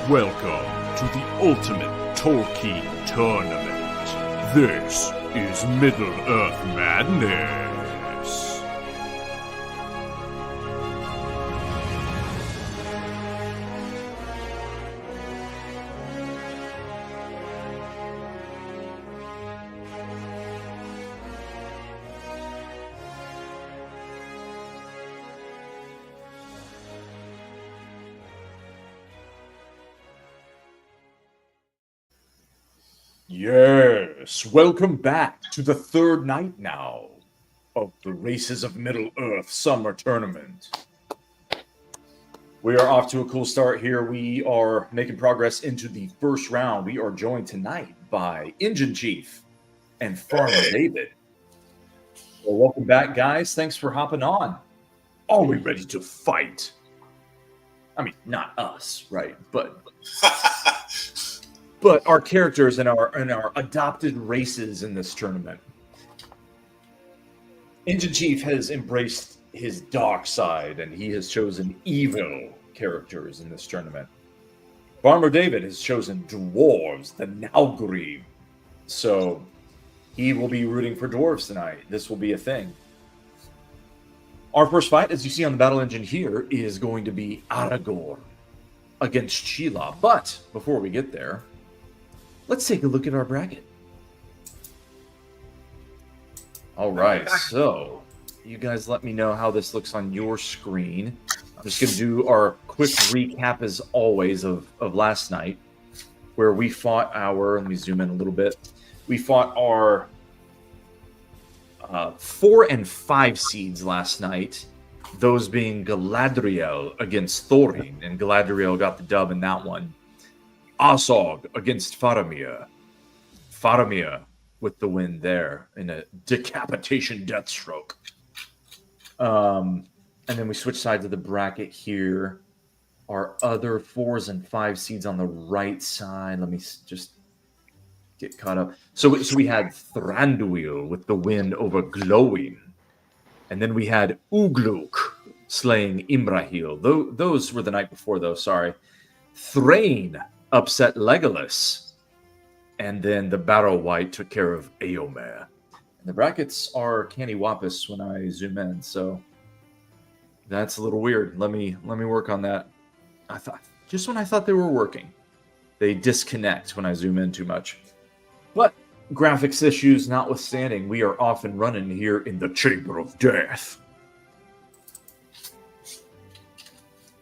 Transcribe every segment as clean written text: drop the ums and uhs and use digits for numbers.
Welcome to the ultimate Tolkien tournament. This is Middle-earth Madness. Yes, welcome back to the third night now of the Races of Middle-earth Summer Tournament. We are off to a cool start here. We are making progress into the first round. We are joined tonight by Engine Chief and Farmer David. Well, welcome back, guys. Thanks for hopping on. Are we ready to fight? I mean, not us, right? But our characters and our adopted races in this tournament. Engine Chief has embraced his dark side, and he has chosen evil characters in this tournament. Farmer David has chosen dwarves, the Naugri. So he will be rooting for dwarves tonight. This will be a thing. Our first fight, as you see on the battle engine here, is going to be Aragorn against Sheila. But before we get there, let's take a look at our bracket. All right, so you guys let me know how this looks on your screen. I'm just going to do our quick recap, as always, of last night, where we fought our, let me zoom in a little bit, we fought our 4 and 5 seeds last night, those being Galadriel against Thorin, and Galadriel got the dub in that one. Asog against Faramir. Faramir with the win there in a decapitation death stroke. And then we switch sides of the bracket here. Our other 4s and 5 seeds on the right side. Let me just get caught up. So we had Thranduil with the win over Glowing. And then we had Ugluk slaying Imrahil. Those were the night before, though, sorry. Thrain upset Legolas. And then the Barrow White took care of Eomer. And the brackets are canny-wampus when I zoom in, so that's a little weird. Let me work on that. I thought just when I thought they were working, they disconnect when I zoom in too much. But graphics issues notwithstanding, we are off and running here in the Chamber of Death.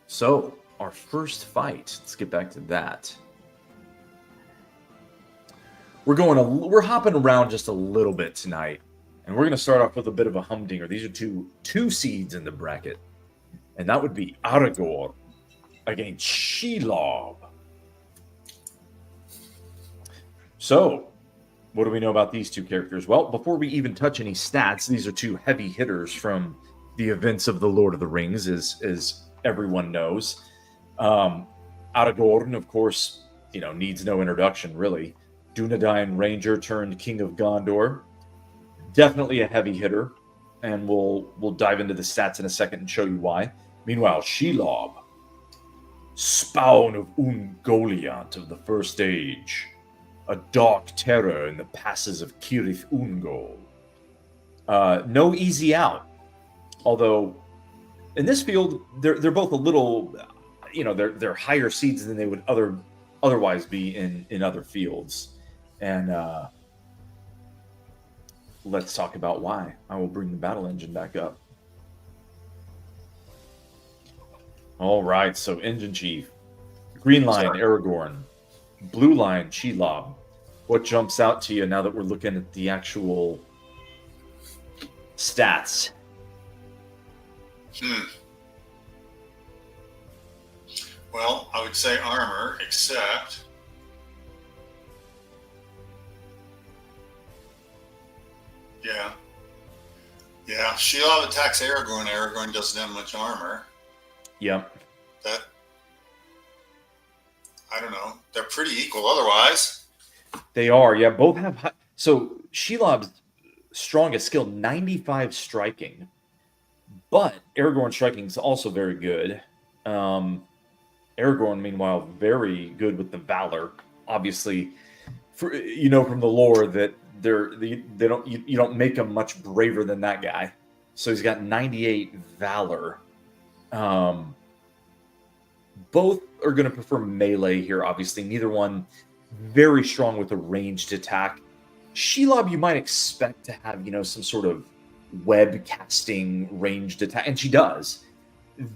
So, our first fight, let's get back to that. We're hopping around just a little bit tonight, and we're going to start off with a bit of a humdinger. These are two seeds in the bracket, and that would be Aragorn against Shelob. So, what do we know about these two characters? Well, before we even touch any stats, these are two heavy hitters from the events of the Lord of the Rings, as everyone knows. Aragorn, of course, needs no introduction, really. Dunedain Ranger turned King of Gondor. Definitely a heavy hitter, and we'll dive into the stats in a second and show you why. Meanwhile, Shelob, spawn of Ungoliant of the First Age, a dark terror in the passes of Cirith Ungol. No easy out, although in this field they're both a little, they're higher seeds than they would otherwise be in other fields. And let's talk about why. I will bring the battle engine back up. All right, so Engine Chief. Green line, Aragorn. Blue line, Shelob. What jumps out to you now that we're looking at the actual stats? Well, I would say armor, except yeah. Shelob attacks Aragorn. Aragorn doesn't have much armor. Yep. I don't know. They're pretty equal otherwise. They are, yeah. Both have high. So Shelob's strongest skill, 95 striking. But Aragorn's striking is also very good. Aragorn, meanwhile, very good with the valor. Obviously, from the lore that they don't you don't make him much braver than that guy. So he's got 98 valor. Both are going to prefer melee here. Obviously, neither one very strong with a ranged attack. Shelob, you might expect to have some sort of web casting ranged attack, and she does.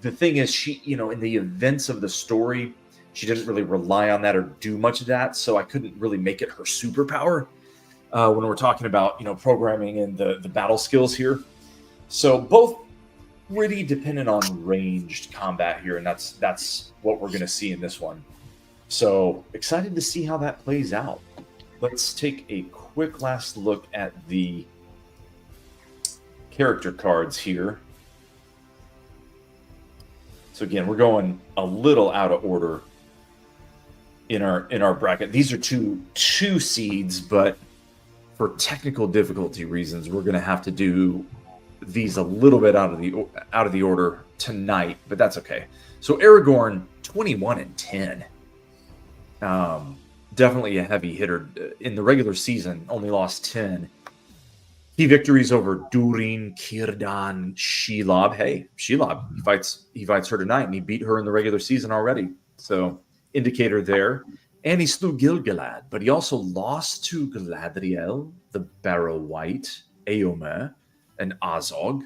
The thing is, she in the events of the story, she didn't really rely on that or do much of that, so I couldn't really make it her superpower when we're talking about programming and the battle skills here. So both pretty dependent on ranged combat here, and that's what we're going to see in this one. So excited to see how that plays out. Let's take a quick last look at the character cards here. So again, we're going a little out of order in our bracket. These are two seeds, but for technical difficulty reasons, we're going to have to do these a little bit out of the order tonight, but that's okay. So Aragorn, 21 and 10. Definitely a heavy hitter. In the regular season, only lost 10. Key victories over Durin, Círdan, Shelob. Hey, Shelob, he fights her tonight, and he beat her in the regular season already. So, indicator there. And he slew Gil-galad, but he also lost to Galadriel, the Barrow White, Éomer, and Azog.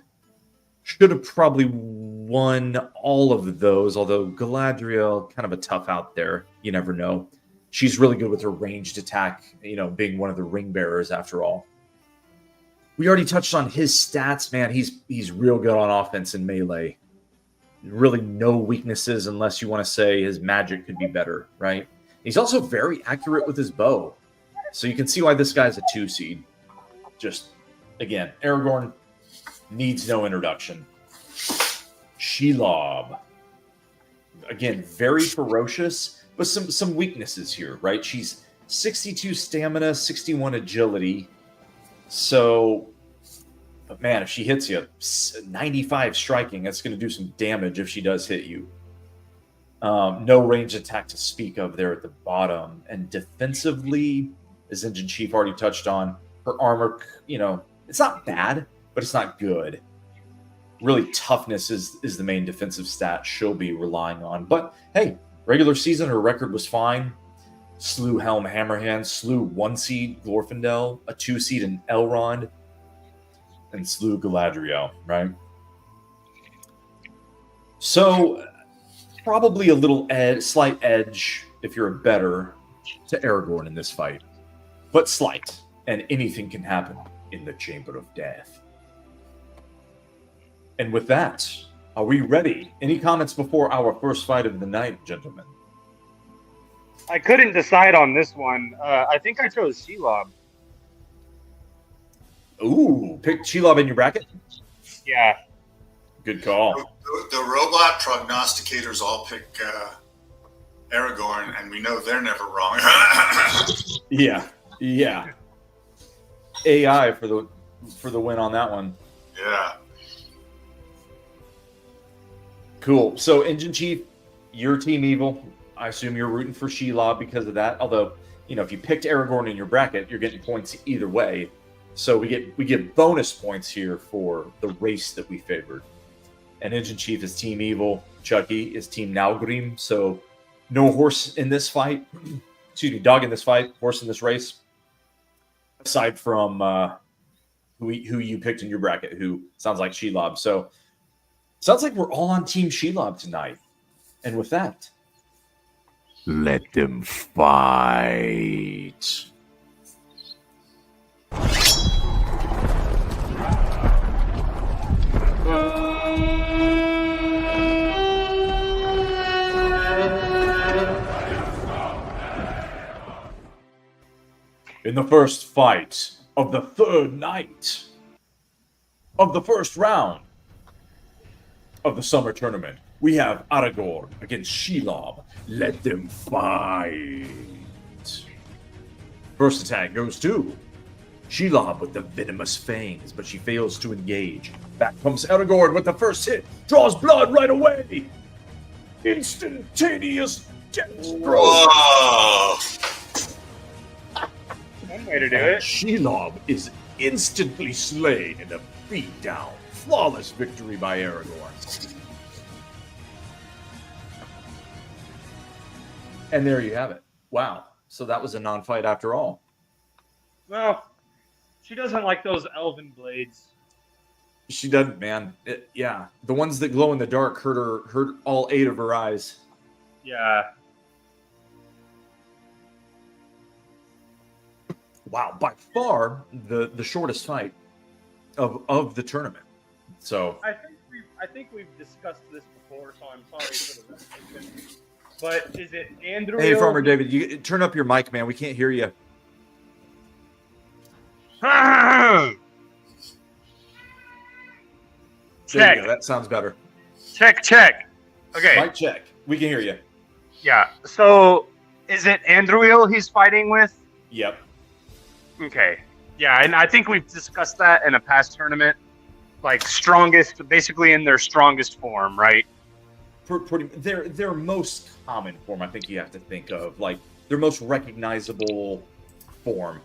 Should have probably won all of those, although Galadriel, kind of a tough out there. You never know. She's really good with her ranged attack, being one of the ring bearers after all. We already touched on his stats, man. He's real good on offense and melee. Really no weaknesses unless you want to say his magic could be better, right? He's also very accurate with his bow. So you can see why this guy's a 2 seed. Just, again, Aragorn needs no introduction. Shelob. Again, very ferocious, but some weaknesses here, right? She's 62 stamina, 61 agility. So, but man, if she hits you, 95 striking, that's going to do some damage if she does hit you. No range attack to speak of there at the bottom. And defensively, as Engine Chief already touched on, her armor, it's not bad, but it's not good. Really, toughness is the main defensive stat she'll be relying on. But hey, regular season, her record was fine. Slew Helm Hammerhand, slew 1 seed Glorfindel, a 2 seed in Elrond, and slew Galadriel, right? So, probably a little slight edge, if you're a better, to Aragorn in this fight. But slight, and anything can happen in the Chamber of Death. And with that, are we ready? Any comments before our first fight of the night, gentlemen? I couldn't decide on this one. I think I chose Shelob. Ooh, pick Shelob in your bracket? Yeah. Good call. The robot prognosticators all pick Aragorn, and we know they're never wrong. Yeah. AI for the win on that one. Yeah. Cool. So, Engine Chief, you're Team Evil. I assume you're rooting for Shelob because of that. Although, if you picked Aragorn in your bracket, you're getting points either way. So we get bonus points here for the race that we favored. And Engine Chief is Team Evil. Chucky is Team Nalgrim. So no horse in this fight. Excuse me, dog in this fight. Horse in this race. Aside from who you picked in your bracket, who sounds like Shelob. So sounds like we're all on Team Shelob tonight. And with that, let them fight. In the first fight of the third night of the first round of the summer tournament, we have Aragorn against Shelob. Let them fight. First attack goes to Shelob with the venomous fangs, but she fails to engage. Back comes Aragorn with the first hit. Draws blood right away. Instantaneous death stroke. Whoa! One way to do And it. Shelob is instantly slain in a beatdown. Flawless victory by Aragorn. And there you have it. Wow. So that was a non-fight after all. Well, she doesn't like those elven blades. She doesn't, man. Yeah. The ones that glow in the dark hurt all 8 of her eyes. Yeah. Wow. By far the shortest fight of the tournament. So I think we've discussed this before, so I'm sorry for the repetition. But is it Andrew? hey, Farmer David, you turn up your mic, man. We can't hear you. There Check. you go. That sounds better. Check. Okay. Mic check. We can hear you. Yeah. So, is it Andruil he's fighting with? Yep. Okay. Yeah, and I think we've discussed that in a past tournament. Like strongest, basically in their strongest form, right? Pretty, their most common form, I think you have to think of, like their most recognizable form.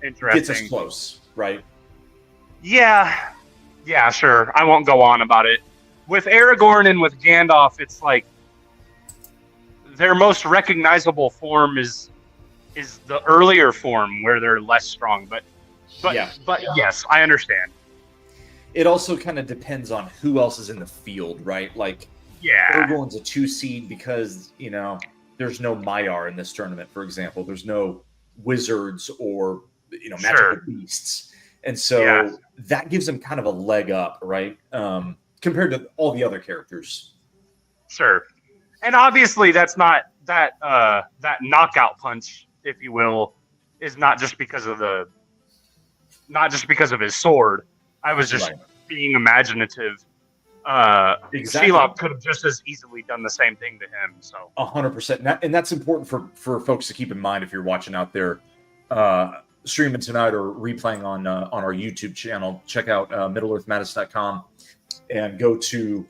Interesting. Gets us close, right? Yeah, sure. I won't go on about it. With Aragorn and with Gandalf, it's like their most recognizable form is the earlier form where they're less strong. But yes, I understand. It also kind of depends on who else is in the field, right? Like, Yeah. Aragorn's a 2 seed because, there's no Maiar in this tournament, for example. There's no wizards or, magical Sure. beasts. And so that gives him kind of a leg up, right? Compared to all the other characters. Sure. And obviously that's not that knockout punch, if you will, is not just because of his sword. I was just being imaginative. Exactly. Shelob could have just as easily done the same thing to him. So 100%. And that's important for folks to keep in mind if you're watching out there, streaming tonight or replaying on our YouTube channel. Check out MiddleEarthMadness.com and go to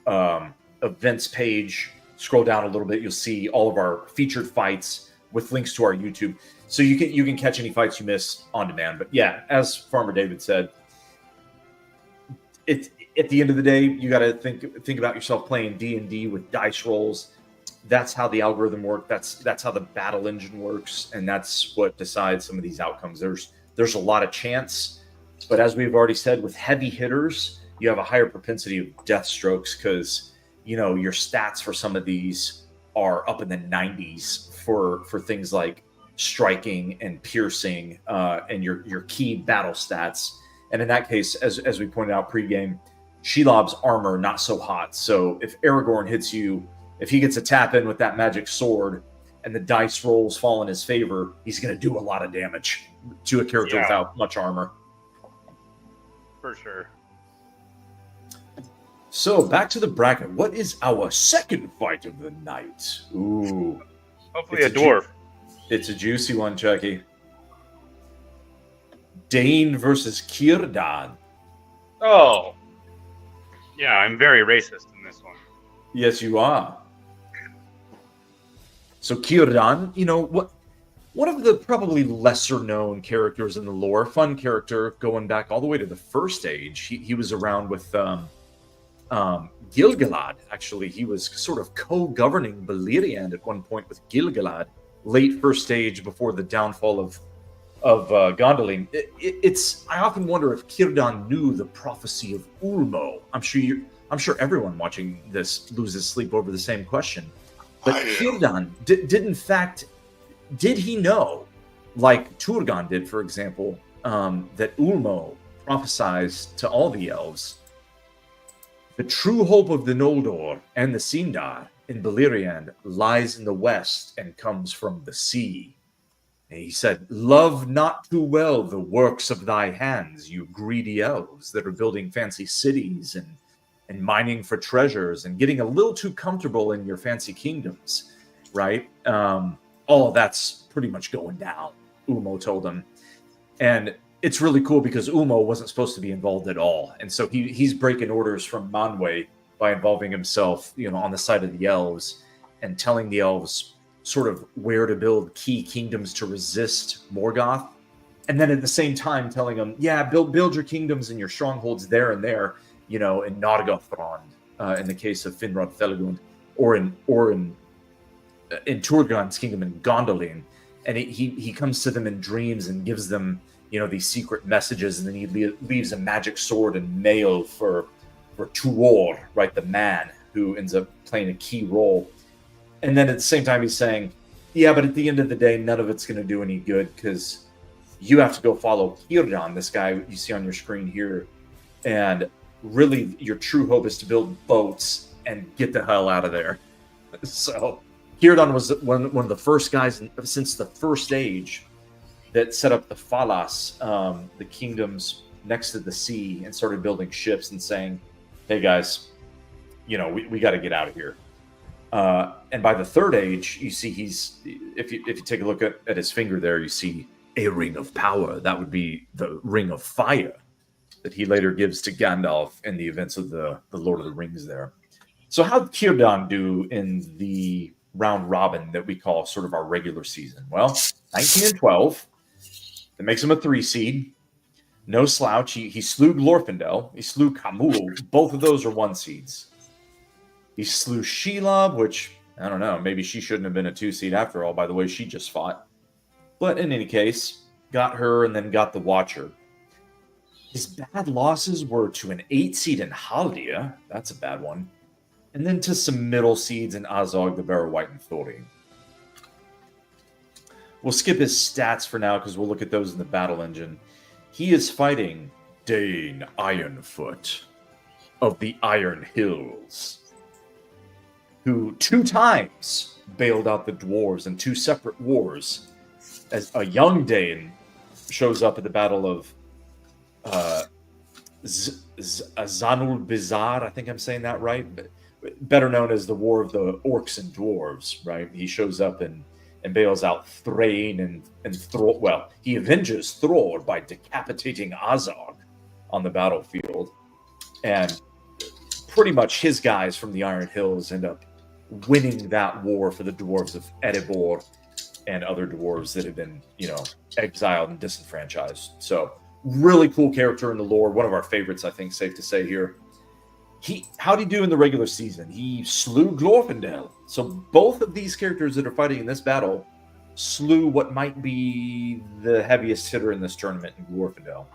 events page. Scroll down a little bit. You'll see all of our featured fights with links to our YouTube, so you can catch any fights you miss on demand. But yeah, as Farmer David said, at the end of the day, you got to think about yourself playing D&D with dice rolls. That's how the algorithm works. That's how the battle engine works, and that's what decides some of these outcomes. There's a lot of chance, but as we've already said, with heavy hitters, you have a higher propensity of death strokes because your stats for some of these are up in the 90s for things like striking and piercing, and your key battle stats. And in that case, as we pointed out pregame, Shelob's armor not so hot. So if Aragorn hits you, if he gets a tap in with that magic sword and the dice rolls fall in his favor, he's going to do a lot of damage to a character without much armor. for sure. So back to the bracket. What is our second fight of the night? Ooh, Hopefully It's a a dwarf. it's a juicy one, Chucky. Dane versus Círdan. Oh. Yeah, I'm very racist in this one. Yes, you are. So Círdan, one of the probably lesser known characters in the lore, fun character going back all the way to the first age. He was around with Gil-galad. Actually, he was sort of co-governing Beleriand at one point with Gil-galad, late first age before the downfall of Gondolin. I often wonder if Círdan knew the prophecy of Ulmo. I'm sure everyone watching this loses sleep over the same question. But Círdan did he know, like Turgon did, for example, that Ulmo prophesies to all the elves, the true hope of the Noldor and the Sindar in Beleriand lies in the west and comes from the sea. And he said, "Love not too well the works of thy hands, you greedy elves that are building fancy cities and mining for treasures and getting a little too comfortable in your fancy kingdoms," right? All of that's pretty much going down, Ulmo told him. And it's really cool because Ulmo wasn't supposed to be involved at all. And so he's breaking orders from Manwë by involving himself, on the side of the elves and telling the elves sort of where to build key kingdoms to resist Morgoth. And then at the same time telling them, yeah, build your kingdoms and your strongholds there and there, in Nargothrond, in the case of Finrod Felagund, or in Turgon's kingdom in Gondolin. And he comes to them in dreams and gives them, these secret messages, and then he leaves a magic sword and mail for Tuor, right, the man who ends up playing a key role. And then at the same time, he's saying, yeah, but at the end of the day, none of it's going to do any good because you have to go follow Círdan, this guy you see on your screen here. And really, your true hope is to build boats and get the hell out of there. So Círdan was one of the first guys since the First Age that set up the Falas, the kingdoms next to the sea, and started building ships and saying, hey guys, we got to get out of here. And by the Third Age, you see if you take a look at his finger there, you see a ring of power. That would be the ring of fire that he later gives to Gandalf in the events of the Lord of the Rings there. So how did Círdan do in the round robin that we call sort of our regular season? Well, 19 and 12. That makes him a 3 seed. No slouch. He slew Glorfindel. He slew Khamûl. Both of those are 1 seeds. He slew Shelob, which, I don't know, maybe she shouldn't have been a 2 seed after all, by the way she just fought. But in any case, got her and then got the Watcher. His bad losses were to an 8 seed in Haldia. That's a bad one. And then to some middle seeds in Azog, the Barrow-Wight, and Thorin. We'll skip his stats for now because we'll look at those in the battle engine. He is fighting Dane Ironfoot of the Iron Hills, who 2 times bailed out the dwarves in 2 separate wars, as a young Dane shows up at the Battle of Zanul Bizarre. I think I'm saying that right. Better known as the War of the Orcs and Dwarves, right? He shows up and bails out Thrain and Thror. Well, he avenges Thror by decapitating Azog on the battlefield. And pretty much his guys from the Iron Hills end up winning that war for the dwarves of Erebor and other dwarves that have been, exiled and disenfranchised. So really cool character in the lore. One of our favorites, I think, safe to say here. How'd he do in the regular season? He slew Glorfindel. So both of these characters that are fighting in this battle slew what might be the heaviest hitter in this tournament in Glorfindel.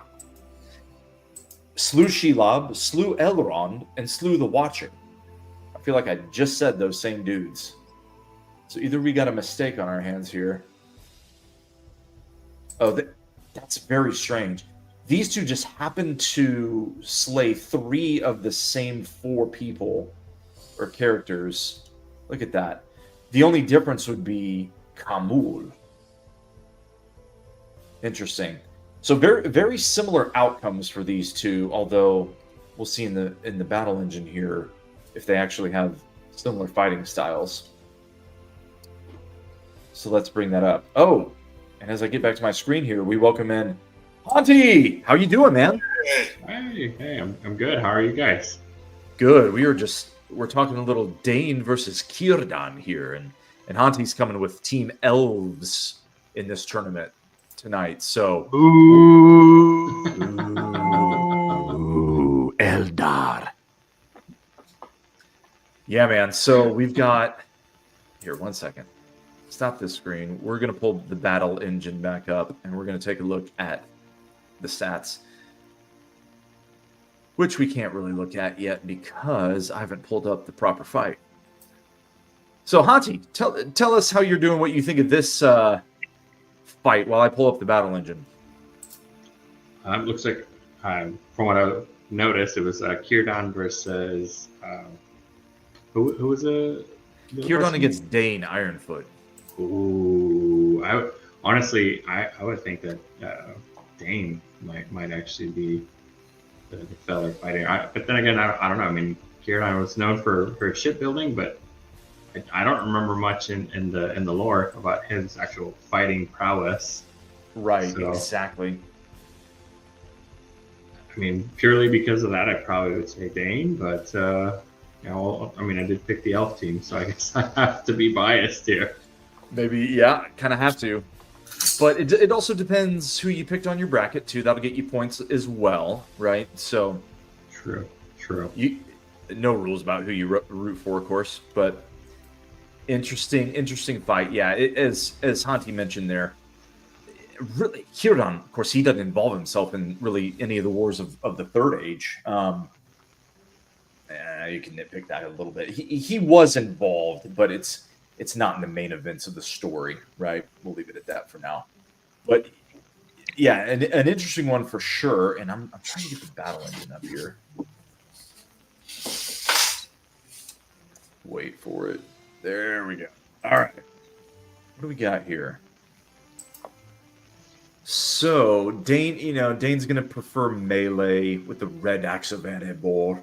Slew Shelob, slew Elrond, and slew the Watcher. I feel like I just said those same dudes. So either we got a mistake on our hands here. Oh, that's very strange. These two just happened to slay 3 of the same 4 people or characters. Look at that. The only difference would be Khamûl. Interesting. So very, very similar outcomes for these two, although we'll see in the battle engine here if they actually have similar fighting styles. So let's bring that up. Oh, and as I get back to my screen here, we welcome in Auntie. How you doing, man? Hey, I'm good. How are you guys? Good. We're talking a little Dane versus Círdan here, and Auntie's coming with Team Elves in this tournament tonight. So, ooh, Eldar. Yeah, man. So we've got here. 1 second. Stop this screen. We're gonna pull the battle engine back up, and we're gonna take a look at the stats, which we can't really look at yet because I haven't pulled up the proper fight. So, Hanti, tell us how you're doing, what you think of this fight while I pull up the battle engine. Looks like, from what I noticed, it was Círdan versus who was the Círdan against Dane Ironfoot. Ooh, I would think that Dane might actually be the fella fighting. But then again, I don't know. I mean, Círdan was known for shipbuilding, but I don't remember much in the lore about his actual fighting prowess. Right, so, exactly. I mean, purely because of that, I probably would say Dane, but Yeah, well, I mean, I did pick the elf team, so I guess I have to be biased here. Maybe, yeah, kind of have to. But it also depends who you picked on your bracket, too. That'll get you points as well, right? So, True. no rules about who you root for, of course, but interesting fight. Yeah, as Hanti mentioned there, really, Kieran, of course, he doesn't involve himself in really any of the wars of the Third Age. You can nitpick that a little bit. He was involved, but it's not in the main events of the story, right? We'll leave it at that for now. But yeah, an interesting one for sure. And I'm trying to get the battle engine up here. Wait for it. There we go. All right. What do we got here? So Dane's going to prefer melee with the red axe of Erebor.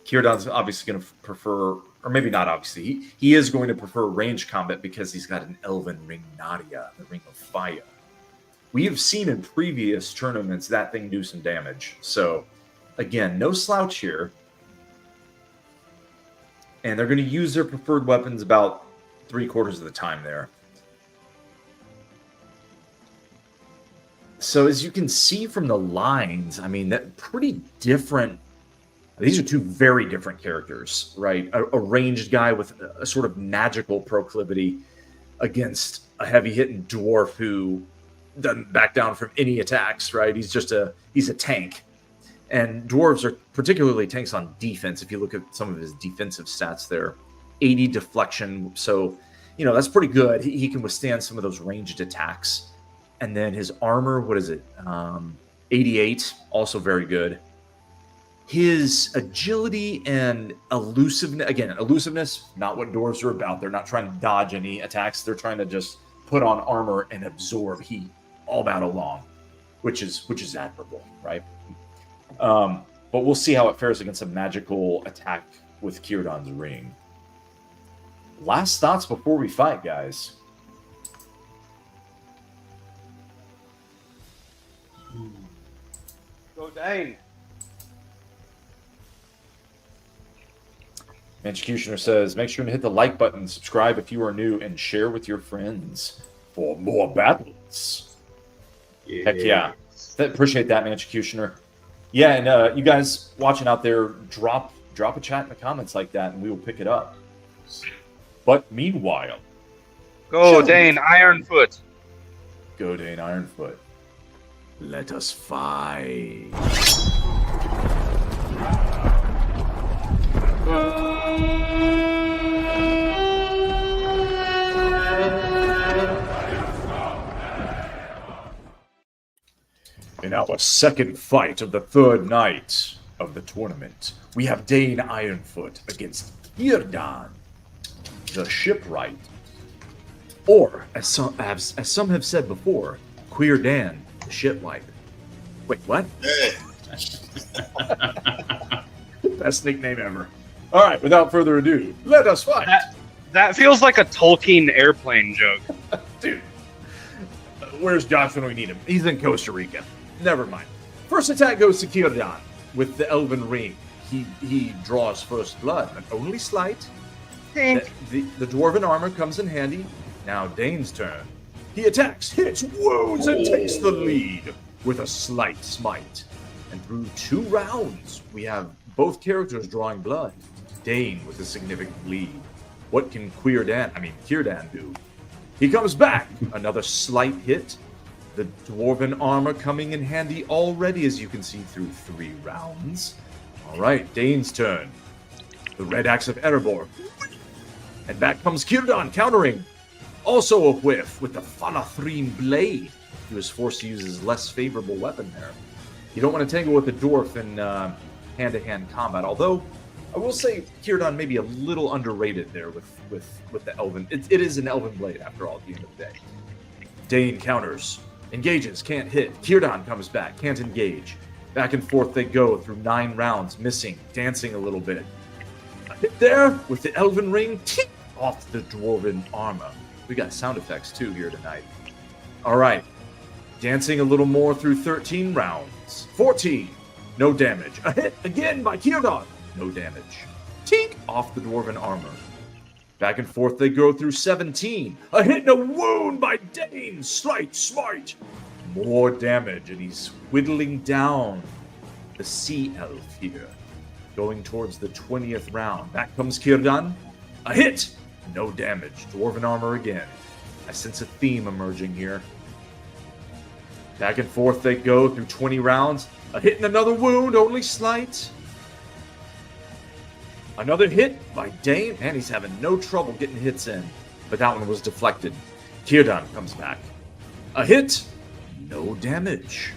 Kieran's obviously going to prefer, or maybe not obviously, he is going to prefer range combat because he's got an Elven Ring Nadia, the Ring of Fire. We have seen in previous tournaments that thing do some damage. So, again, no slouch here. And they're going to use their preferred weapons about 3/4 of the time there. So, as you can see from the lines, I mean, that pretty different. These are two very different characters, right? A ranged guy with a sort of magical proclivity against a heavy-hitting dwarf who doesn't back down from any attacks, right? He's a tank. And dwarves are particularly tanks on defense. If you look at some of his defensive stats there, 80 deflection. So, that's pretty good. He can withstand some of those ranged attacks. And then his armor, what is it? 88, also very good. His agility and elusiveness, not what dwarves are about. They're not trying to dodge any attacks. They're trying to just put on armor and absorb heat all battle long, which is admirable, right? But we'll see how it fares against a magical attack with Kieran's ring. Last thoughts before we fight, guys. Go Dane. Executioner says, make sure to hit the like button, subscribe if you are new, and share with your friends for more battles. Yeah. Heck yeah. Appreciate that, Executioner. Yeah, and you guys watching out there, drop a chat in the comments like that, and we will pick it up. But meanwhile... Go Dane, Ironfoot. Go Dane, Ironfoot. Let us fight. In our second fight of the third night of the tournament, we have Dane Ironfoot against Kierdan, the Shipwright. Or, as some have said before, Queer Dan, the Shipwright. Wait, what? Hey, Best nickname ever. All right, without further ado, let us fight. That feels like a Tolkien airplane joke. Dude, where's Josh when we need him? He's in Costa Rica. Never mind. First attack goes to Kierdan with the Elven Ring. He draws first blood, but only slight. Tink. The Dwarven armor comes in handy. Now Dane's turn. He attacks, hits, wounds, and takes the lead with a slight smite. And through 2 rounds, we have both characters drawing blood. Dane with a significant lead. What can Kierdan do? He comes back. Another slight hit. The Dwarven armor coming in handy already, as you can see, through 3 rounds. All right, Dane's turn. The red axe of Erebor. And back comes Kierdan, countering. Also a whiff with the Falathrim blade. He was forced to use his less favorable weapon there. You don't want to tangle with the dwarf in hand-to-hand combat, although I will say Kierdan may be a little underrated there with the Elven. It is an Elven blade, after all, at the end of the day. Dane counters. Engages, can't hit. Kierdan comes back, can't engage. Back and forth they go through 9 rounds, missing, dancing a little bit. A hit there with the Elven Ring, tick off the Dwarven armor. We got sound effects too here tonight. All right, dancing a little more through 13 rounds. 14, no damage. A hit again by Kierdan, no damage. Tink! Off the dwarven armor. Back and forth they go through 17. A hit and a wound by Dane. Slight smite. More damage, and he's whittling down the sea elf here. Going towards the 20th round. Back comes Kirdan. A hit! No damage. Dwarven armor again. I sense a theme emerging here. Back and forth they go through 20 rounds. A hit and another wound, only slight. Another hit by Dane. Man, he's having no trouble getting hits in. But that one was deflected. Kirdan comes back. A hit. No damage.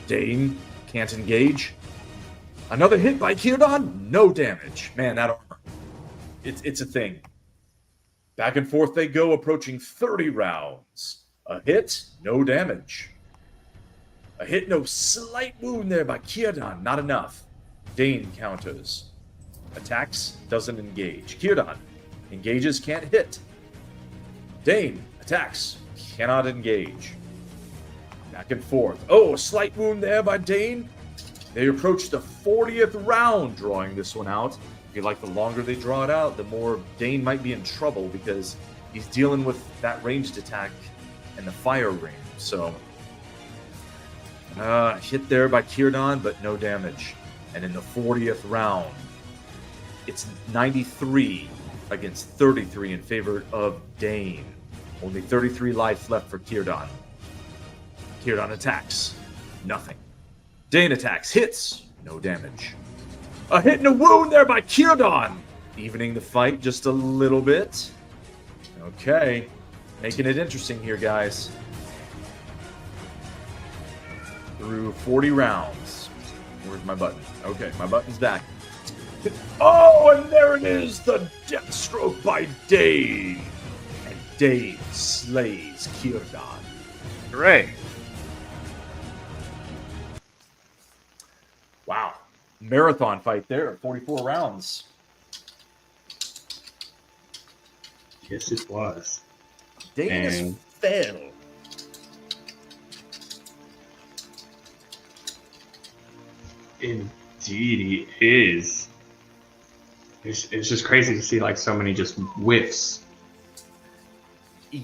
Dane can't engage. Another hit by Kirdan. No damage. Man, that armor. It's a thing. Back and forth they go, approaching 30 rounds. A hit. No damage. A hit, no slight wound there by Kirdan. Not enough. Dane counters. Attacks, doesn't engage. Kirdan engages, can't hit. Dane attacks, cannot engage. Back and forth. Oh, a slight wound there by Dane. They approach the 40th round, drawing this one out. I feel like the longer they draw it out, the more Dane might be in trouble because he's dealing with that ranged attack and the fire ring. So, hit there by Kirdan, but no damage. And in the 40th round, it's 93 against 33 in favor of Dane. Only 33 life left for Kirdan. Kirdan attacks. Nothing. Dane attacks. Hits. No damage. A hit and a wound there by Kirdan. Evening the fight just a little bit. Okay. Making it interesting here, guys. Through 40 rounds. Where's my button? Okay, my button's back. Oh, and there it is, the death stroke by Dane. And Dane slays Kirdan. Hooray. Wow. Marathon fight there, 44 rounds. Yes, it was. Dane has failed. Indeed, he is. It's just crazy to see like so many just whiffs.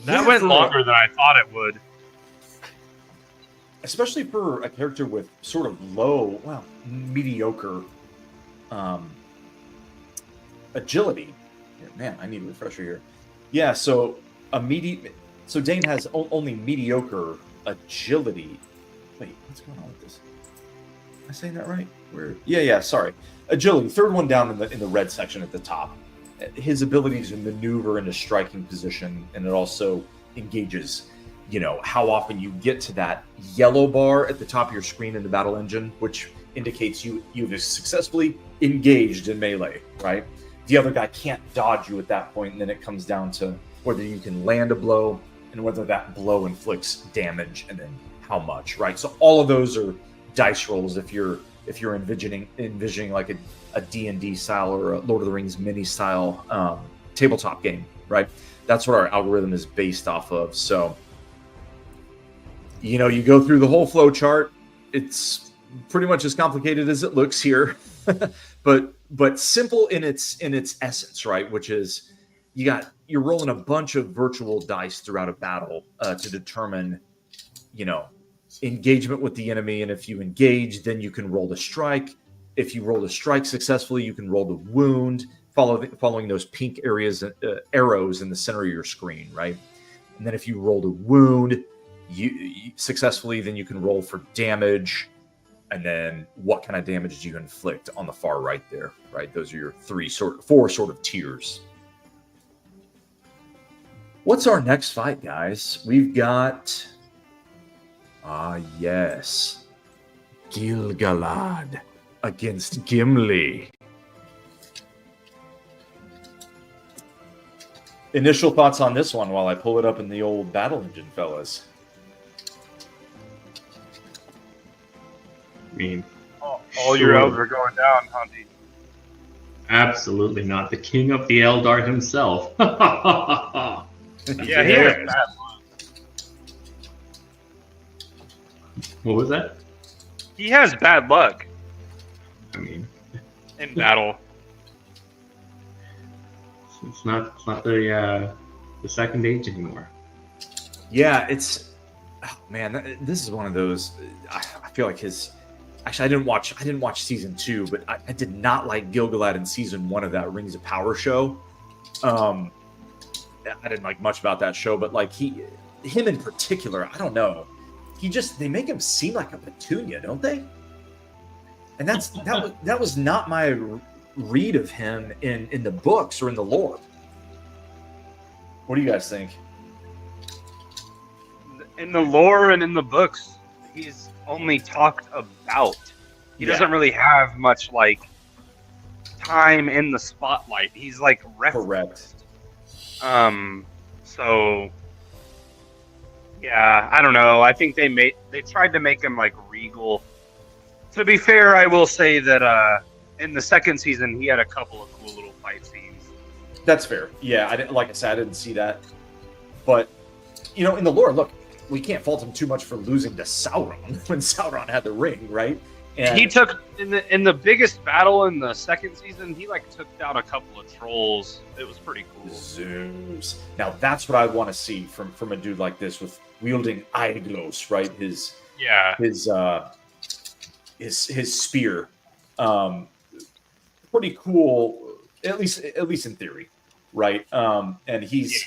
That went longer than I thought it would. Especially for a character with sort of low, well, mediocre agility. Man, I need a refresher here. Yeah, so Dane has only mediocre agility. Wait, what's going on with this? Am I saying that right? Yeah, sorry. Agility, third one down in the red section at the top. His ability to maneuver in a striking position, and it also engages, how often you get to that yellow bar at the top of your screen in the battle engine, which indicates you've successfully engaged in melee, right? The other guy can't dodge you at that point, and then it comes down to whether you can land a blow and whether that blow inflicts damage, and then how much, right? So all of those are dice rolls if you're envisioning like a D&D style or a Lord of the Rings mini style tabletop game, right? That's what our algorithm is based off of. So, you go through the whole flow chart. It's pretty much as complicated as it looks here, but simple in its essence, right? Which is you're rolling a bunch of virtual dice throughout a battle to determine, engagement with the enemy, and if you engage, then you can roll the strike. If you roll the strike successfully, you can roll the wound, following those pink arrows in the center of your screen, right? And then if you roll the wound you successfully, then you can roll for damage, and then what kind of damage do you inflict on the far right there, right? Those are your four sort of tiers. What's our next fight, guys? We've got yes, Gil-galad against Gimli. Initial thoughts on this one while I pull it up in the old battle engine, fellas. I mean, all your elves are going down, Hunty. Absolutely not. The king of the Eldar himself. Yeah, he has bad luck. What was that? He has bad luck I mean, in battle. It's not the second age anymore. Yeah, it's man. This is one of those. I feel like his. Actually, I didn't watch season 2, but I did not like Gilgalad in season 1 of that Rings of Power show. I didn't like much about that show, but like him in particular, I don't know. They make him seem like a petunia, don't they? And that was not my read of him in the books or in the lore. What do you guys think? In the lore and in the books, he's only talked about. He doesn't really have much like time in the spotlight. He's like referenced. Correct. So yeah, I don't know. I think they tried to make him like regal. To be fair, I will say that in the second season he had a couple of cool little fight scenes. That's fair. Yeah, like I said, I didn't see that. But in the lore, look, we can't fault him too much for losing to Sauron when Sauron had the ring, right? And he took in the biggest battle in the second season. He like took down a couple of trolls. It was pretty cool. Zeus. Now that's what I want to see from a dude like this with wielding Aeglos, right? His spear. Pretty cool, at least in theory, right? And he's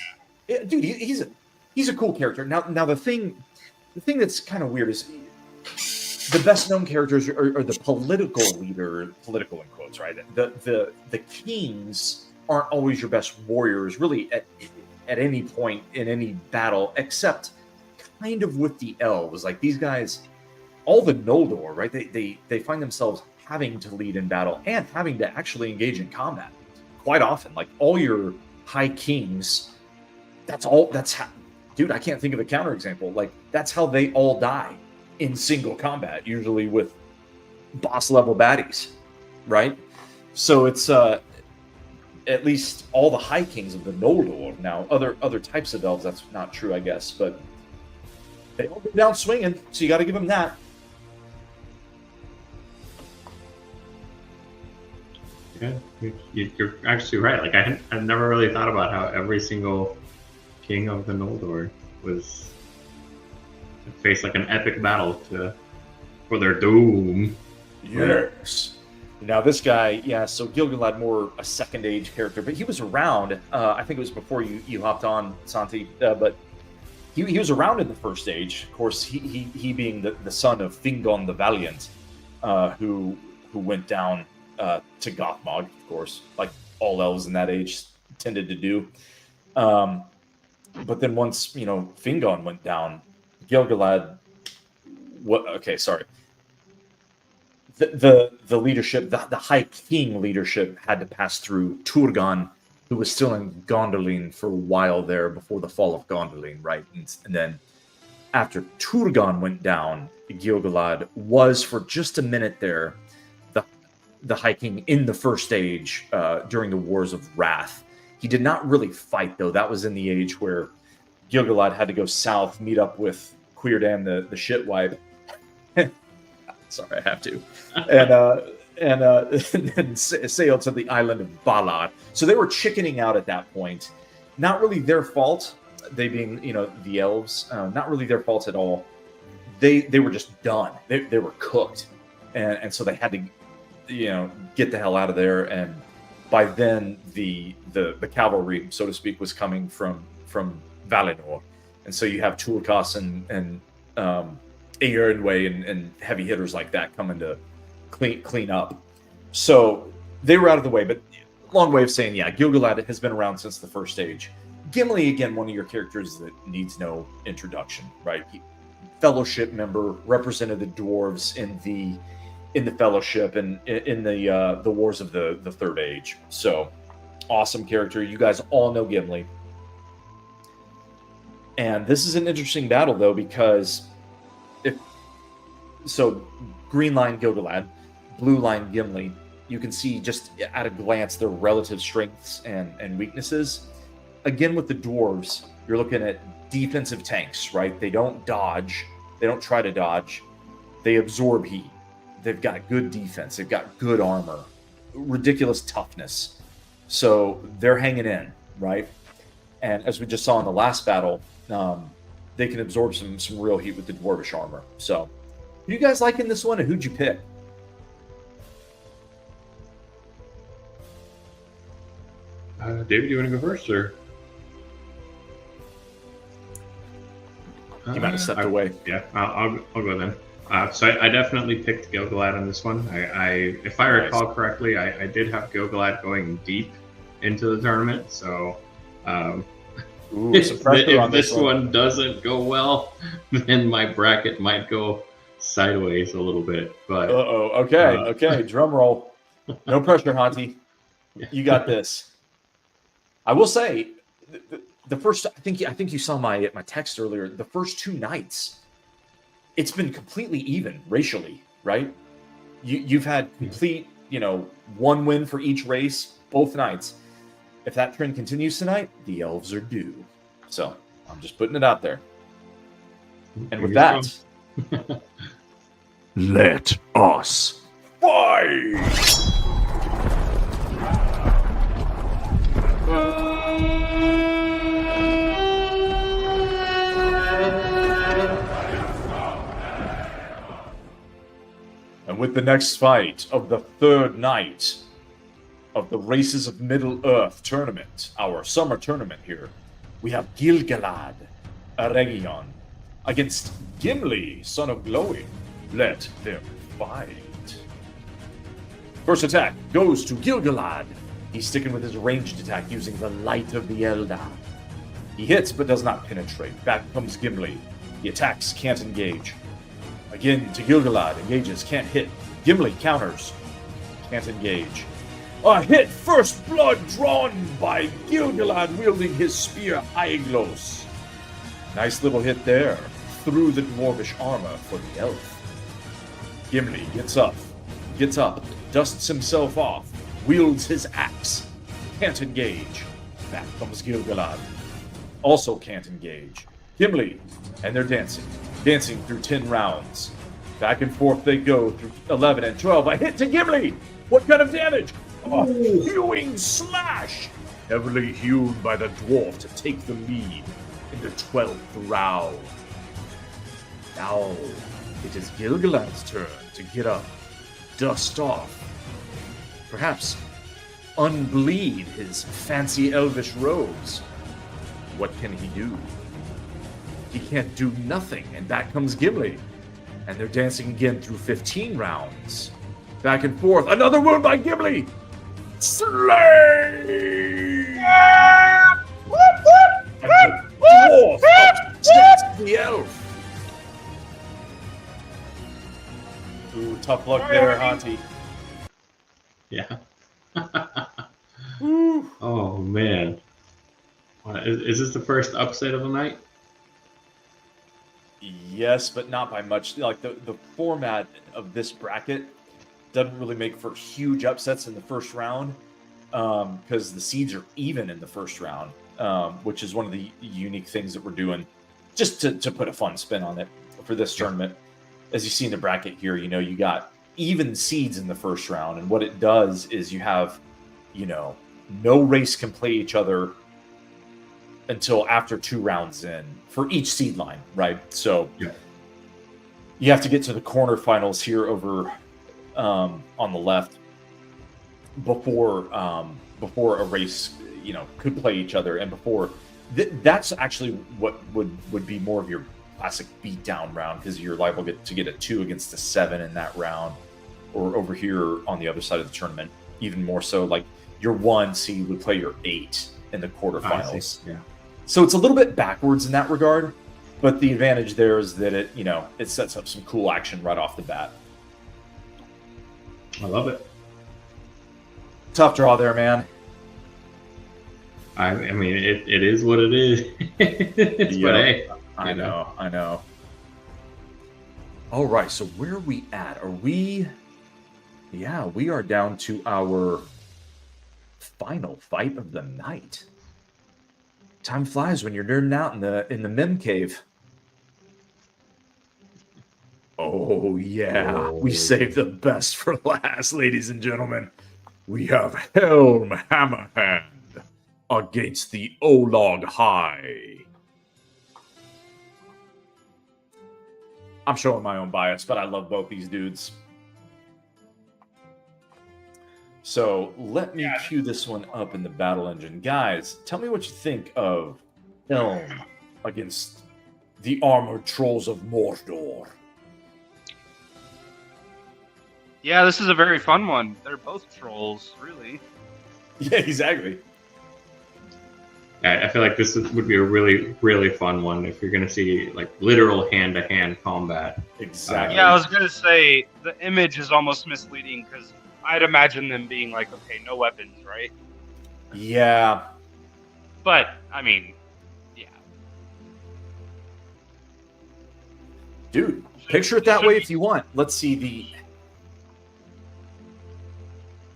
a cool character. Now the thing that's kind of weird is the best known characters are the political in quotes, right? The kings aren't always your best warriors, really, at any point in any battle, except kind of with the elves. Like these guys, all the Noldor, right? They find themselves having to lead in battle and having to actually engage in combat quite often. Like all your high kings, dude, I can't think of a counterexample. Like that's how they all die in single combat, usually with boss level baddies, right? So it's at least all the high kings of the Noldor. Now, other types of elves, that's not true, I guess, but they all go down swinging, so you got to give them that. Yeah, you're actually right. Like I've never really thought about how every single king of the Noldor was faced like an epic battle for their doom. Yes. Now this guy, so Gilgalad, more a second age character, but he was around. I think it was before you hopped on, Santi, but he was around in the first age. Of course, he being the son of Fingon the Valiant, who went down to Gothmog, of course, like all elves in that age tended to do. But then once Fingon went down, Gilgalad. The leadership, the High King leadership, had to pass through Turgon, who was still in Gondolin for a while there before the fall of Gondolin, right? And then after Turgon went down, Gilgalad was for just a minute there the High King in the first age during the Wars of Wrath. He did not really fight, though. That was in the age where Gilgalad had to go south, meet up with Queerdan, the shitwipe. Sorry, I have to. And sailed to the island of Balad. So they were chickening out at that point. Not really their fault, they being, the elves. Not really their fault at all. They were just done. They were cooked. And so they had to, get the hell out of there. And by then, the cavalry, so to speak, was coming from Valinor. And so you have Tulkas and Eärnwë and heavy hitters like that coming to clean up. So they were out of the way, but long way of saying, Gilgalad has been around since the first age. Gimli, again, one of your characters that needs no introduction, right? Fellowship member, represented the dwarves in the Fellowship and in the Wars of the Third Age. So awesome character. You guys all know Gimli. And this is an interesting battle, though, because green line Gilgalad, blue line Gimli, you can see just at a glance their relative strengths and weaknesses. Again, with the dwarves, you're looking at defensive tanks, right? They don't dodge. They don't try to dodge. They absorb heat. They've got good defense. They've got good armor, ridiculous toughness. So they're hanging in, right? And as we just saw in the last battle, they can absorb some real heat with the dwarvish armor. So, you guys liking this one, and who'd you pick? David, you want to go first, or? You might have stepped away. Yeah, I'll go then. So I definitely picked Gilgalad on this one. If I recall correctly, I did have Gilgalad going deep into the tournament. So Ooh, if this one doesn't go well, then my bracket might go sideways a little bit. But okay. Drum roll. No pressure, Hanti. You got this. I will say, the first. I think you saw my text earlier. The first 2 nights, it's been completely even racially, right? You've had complete, 1 win for each race both nights. If that trend continues tonight, the elves are due. So I'm just putting it out there. And with that, let us fight. And with the next fight of the 3rd night of the Races of Middle-earth tournament, our summer tournament here, we have Gilgalad Aregion against Gimli, son of Glowing. Let them fight. First attack goes to Gilgalad. He's sticking with his ranged attack using the Light of the Eldar. He hits but does not penetrate. Back comes Gimli. He attacks, can't engage. Again to Gilgalad, engages, can't hit. Gimli counters, can't engage. A hit, first blood drawn by Gilgalad wielding his spear Aeglos. Nice little hit there, through the dwarvish armor for the elf. Gimli gets up, dusts himself off, wields his axe, can't engage. Back comes Gilgalad, also can't engage. Gimli, and they're dancing through 10 rounds. Back and forth they go through 11 and 12. A hit to Gimli! What kind of damage? A hewing slash! Heavily hewn by the dwarf to take the lead in the 12th round. Now, it is Gilgalad's turn to get up, dust off, perhaps unbleed his fancy elvish robes. What can he do? He can't do nothing, and back comes Gimli. And they're dancing again through 15 rounds. Back and forth. Another wound by Gimli! Slay! Dwarf upsets the elf. Ooh, tough luck there, Hanti. Yeah. Oh, man. Is this the first upset of the night? Yes, but not by much. Like the format of this bracket doesn't really make for huge upsets in the first round because the seeds are even in the first round, which is one of the unique things that we're doing just to put a fun spin on it for this tournament. As you see in the bracket here, you got even seeds in the first round, and what it does is you have, no race can play each other until after 2 rounds in for each seed line, right? So you have to get to the quarterfinals here over on the left before a race could play each other, and before that's actually what would be more of your classic beatdown round, because you're liable to get a 2 against a 7 in that round, or over here on the other side of the tournament, even more so, like your 1 seed would play your 8 in the quarterfinals. Yeah. So it's a little bit backwards in that regard, but the advantage there is that it sets up some cool action right off the bat. I love it. Tough draw there, man. I mean, it is what it is. But hey, I know. All right, so where are we at? Are we? Yeah, we are down to our final fight of the night. Time flies when you're nerding out in the mem cave. Oh yeah, we saved the best for last, ladies and gentlemen. we have Helm Hammerhand against the Olog High. I'm showing my own bias, but I love both these dudes. So let me cue this one up in the battle engine. Guys, tell me what you think of Helm against the armored trolls of Mordor. Yeah, this is a very fun one. They're both trolls, really. Yeah, exactly. I feel like this would be a really, really fun one if you're going to see like literal hand-to-hand combat. Exactly. Yeah, I was going to say the image is almost misleading because I'd imagine them being like, okay, no weapons, right? Yeah. But, I mean, yeah. Dude, picture it that way if you want. Let's see the...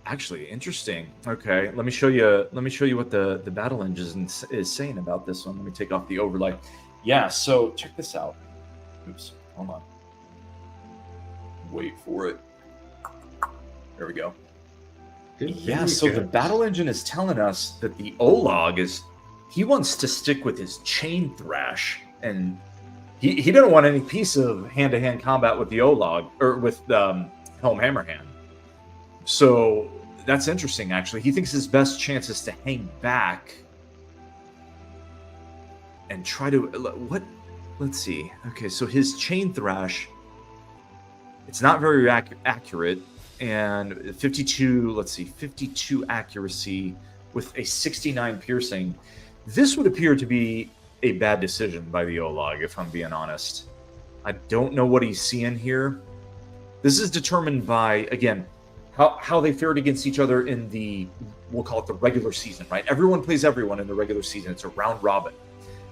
Actually, interesting. Okay, let me show you what the battle engine is saying about this one. Let me take off the overlay. Yeah, so check this out. Oops, hold on. Wait for it. There we go. Yeah, so the battle engine is telling us that the Olog he wants to stick with his chain thrash, and he doesn't want any piece of hand-to-hand combat with the Olog or with Helm Hammerhand. So that's interesting, actually. He thinks his best chance is to hang back and try to what? Let's see. Okay, so his chain thrash, it's not very accurate, and 52. Let's see, 52 accuracy with a 69 piercing. This would appear to be a bad decision by the Olog, if I'm being honest. I don't know what he's seeing here. This is determined by, again, how they fared against each other in the, we'll call it the regular season, right? Everyone plays everyone in the regular season. It's a round robin.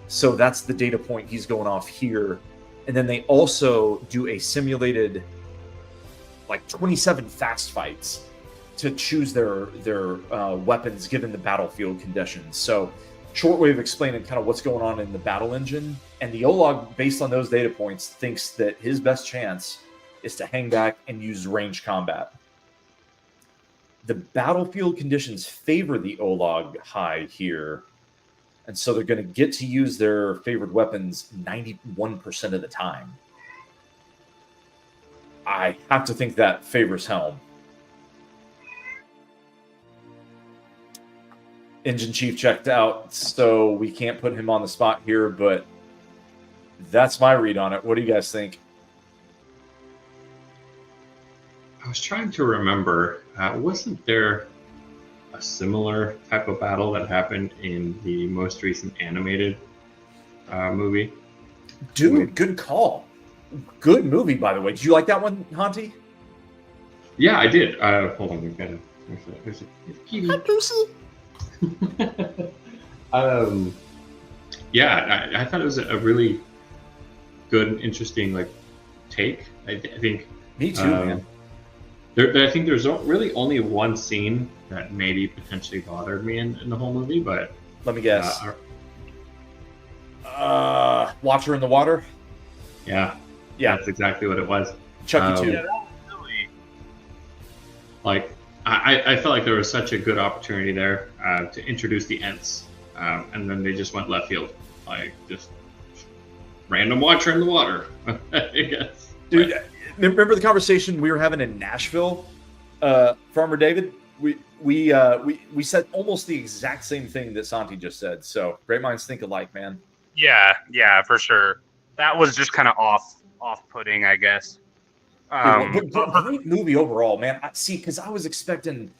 So that's the data point he's going off here. And then they also do a simulated, like 27 fast fights to choose their weapons given the battlefield conditions. So short way of explaining kind of what's going on in the battle engine. And the Olog, based on those data points, thinks that his best chance is to hang back and use range combat. The battlefield conditions favor the Olog High here, and so they're going to get to use their favored weapons 91% of the time. I have to think that favors Helm. Engine Chief checked out, so we can't put him on the spot here, but that's my read on it. What do you guys think? I was trying to remember, wasn't there a similar type of battle that happened in the most recent animated movie? Dude, good call. Good movie, by the way. Did you like that one, Hanti? Yeah, I did. Hold on, we've got there's a kitty. Hi, Lucy. Yeah, I thought it was a really good and interesting take. I think. Me too, man. I think there's really only one scene that maybe potentially bothered me in the whole movie, but let me guess. Watcher in the water? Yeah. Yeah. That's exactly what it was. Chucky too. Yeah, that was really... I felt like there was such a good opportunity there to introduce the Ents, and then they just went left field. Just random Watcher in the water, I guess. Dude, remember the conversation we were having in Nashville, Farmer David? We said almost the exact same thing that Santi just said. So great minds think alike, man. Yeah, for sure. That was just kind of off-putting, I guess. But great movie overall, man. See, because I was expecting,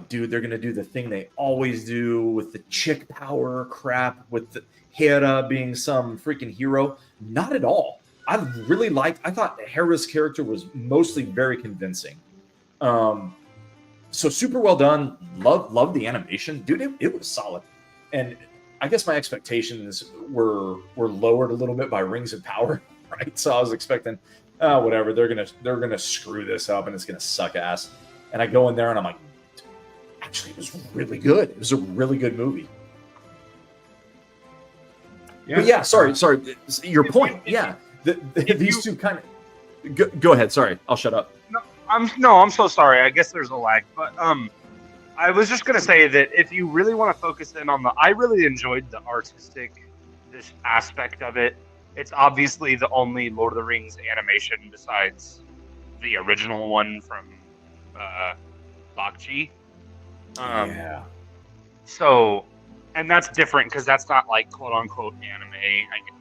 dude, they're gonna do the thing they always do with the chick power crap, with the Hera being some freaking hero. Not at all. I thought Hera's character was mostly very convincing. So super well done. Love the animation, dude. It was solid, and I guess my expectations were lowered a little bit by Rings of Power, right? So I was expecting, whatever, they're gonna screw this up and it's gonna suck ass. And I go in there and I'm like, actually, it was really good. It was a really good movie. Yeah. But yeah, sorry. Your point. Yeah, these two kind of. Go ahead. Sorry, I'll shut up. I'm so sorry. I guess there's a lag, but I was just gonna say that if you really want to focus in on I really enjoyed the artistic this aspect of it. It's obviously the only Lord of the Rings animation besides the original one from Bakchi. Yeah. So, and that's different because that's not like quote unquote anime.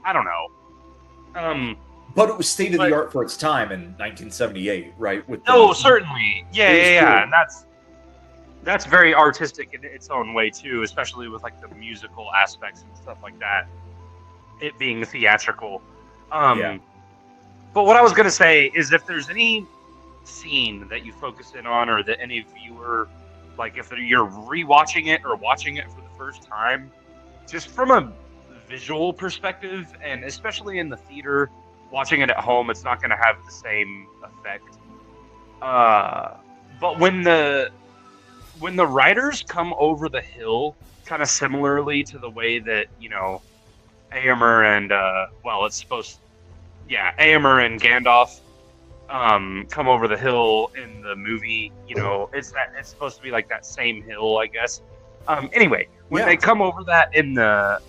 I don't know. But it was state of But- the art for its time in 1978, right? With No, certainly. Yeah, It was yeah. cool. And that's very artistic in its own way too, especially with like the musical aspects and stuff like that. It being theatrical. Yeah. But what I was gonna say is if there's any scene that you focus in on, or that any viewer, like if you're rewatching it or watching it for the first time, just from a visual perspective, and especially in the theater, watching it at home, it's not going to have the same effect. But when the riders come over the hill, kind of similarly to the way that Éomer and Éomer and Gandalf come over the hill in the movie. It's supposed to be like that same hill, I guess. Anyway, when they come over that in the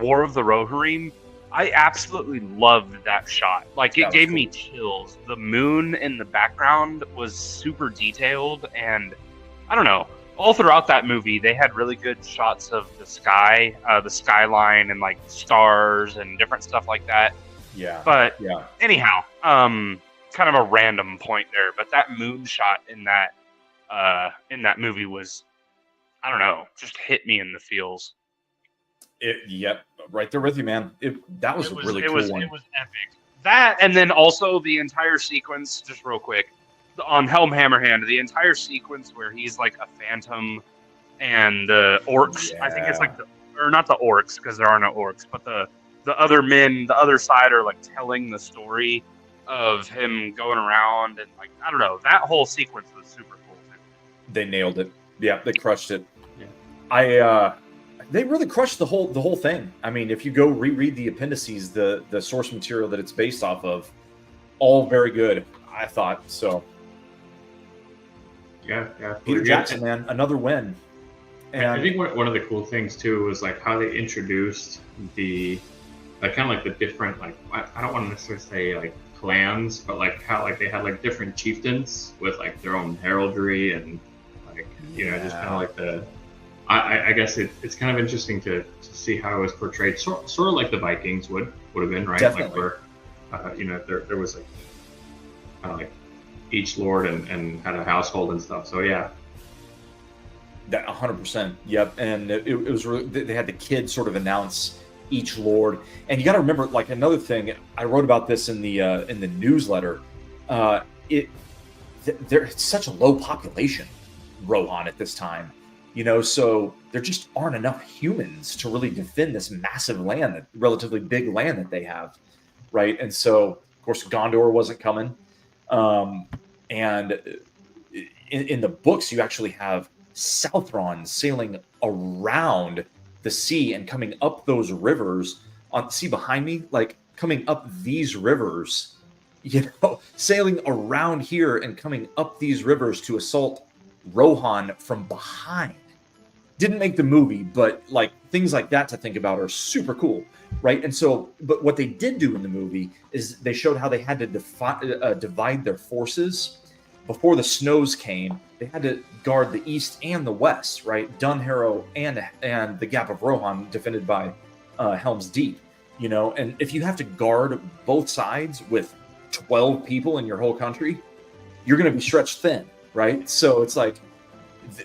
War of the Rohirrim, I absolutely loved that shot. Like, it gave me chills. The moon in the background was super detailed, and I don't know. All throughout that movie, they had really good shots of the sky, the skyline, and like stars and different stuff like that. Yeah. But yeah. anyhow, kind of a random point there. But that moon shot in that movie was, I don't know, just hit me in the feels. Yep, right there with you, man. That was a really cool one. It was epic. That, and then also the entire sequence, just real quick, on Helm Hammerhand, the entire sequence where he's like a phantom and the orcs. Yeah. I think it's like not the orcs, because there are no orcs, but the other men, the other side, are like telling the story of him going around, and like, I don't know, that whole sequence was super cool too. They nailed it. Yeah, they crushed it. Yeah. They really crushed the whole thing. I mean, if you go reread the appendices, the source material that it's based off of, all very good, I thought. So yeah. Peter Jackson, man, another win. And I think one of the cool things too was like how they introduced the kind of like the different, like, I don't want to necessarily say like clans, but like how like they had like different chieftains with like their own heraldry, and like just kind of like the. I guess it's kind of interesting to see how it was portrayed, sort of like the Vikings would have been, right? Definitely. Like where, there was like kind of like each lord and had a household and stuff. So yeah, that 100%. Yep, and it was really, they had the kid sort of announce each lord, and you got to remember, like, another thing I wrote about this in the newsletter. There's such a low population, Rohan, at this time. So there just aren't enough humans to really defend this massive land, relatively big land that they have, right? And so, of course, Gondor wasn't coming. And in the books, you actually have Southron sailing around the sea and coming up those rivers. See behind me, like coming up these rivers, sailing around here and coming up these rivers to assault Rohan from behind. Didn't make the movie, but like things like that to think about are super cool, right? And so, but what they did do in the movie is they showed how they had to divide their forces. Before the snows came, they had to guard the east and the west, right? Dunharrow and the Gap of Rohan, defended by Helm's Deep, And if you have to guard both sides with 12 people in your whole country, you're going to be stretched thin, right? So it's like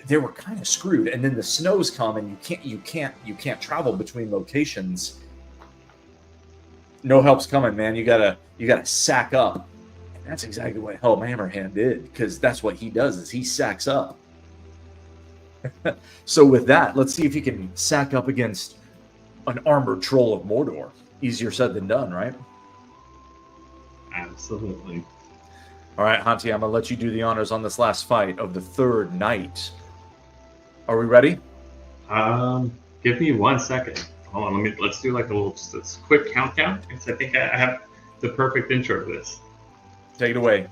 they were kind of screwed. And then the snows come, and you can't travel between locations. No help's coming, man. You gotta sack up. And that's exactly what Helm Hammerhand did, because that's what he does, is he sacks up. So with that, let's see if he can sack up against an armored troll of Mordor. Easier said than done, right? Absolutely. All right, Hanti, I'm going to let you do the honors on this last fight of the third night. Are we ready? Give me 1 second. Hold on, let's do like a little just quick countdown, because I think I have the perfect intro to this. Take it away.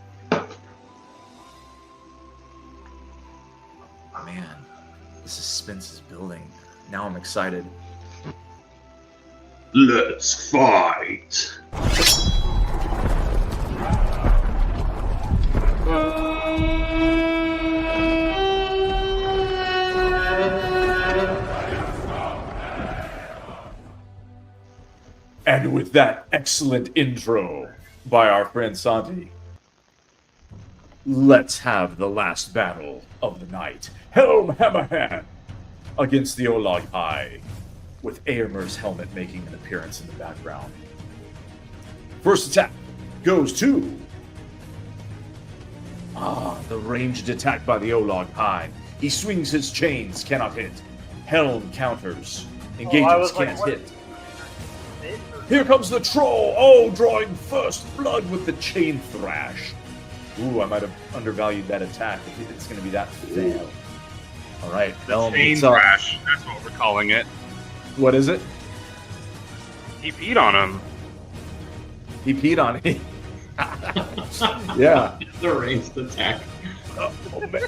The suspense is building. Now I'm excited. Let's fight. And with that excellent intro by our friend Santi, let's have the last battle of the night. Helm Hammerhand against the Olag High, with Aermer's helmet making an appearance in the background. First attack goes to... the ranged attack by the Olag High. He swings his chains, cannot hit. Helm counters. Engages, can't hit. Here comes the troll! Oh, drawing first blood with the chain thrash. Ooh, I might have undervalued that attack if it's going to be that fail. All right, Helm Chain hits up. thrash. That's what we're calling it. What is it? He peed on him. He peed on it. Yeah. The ranged attack. Oh, man.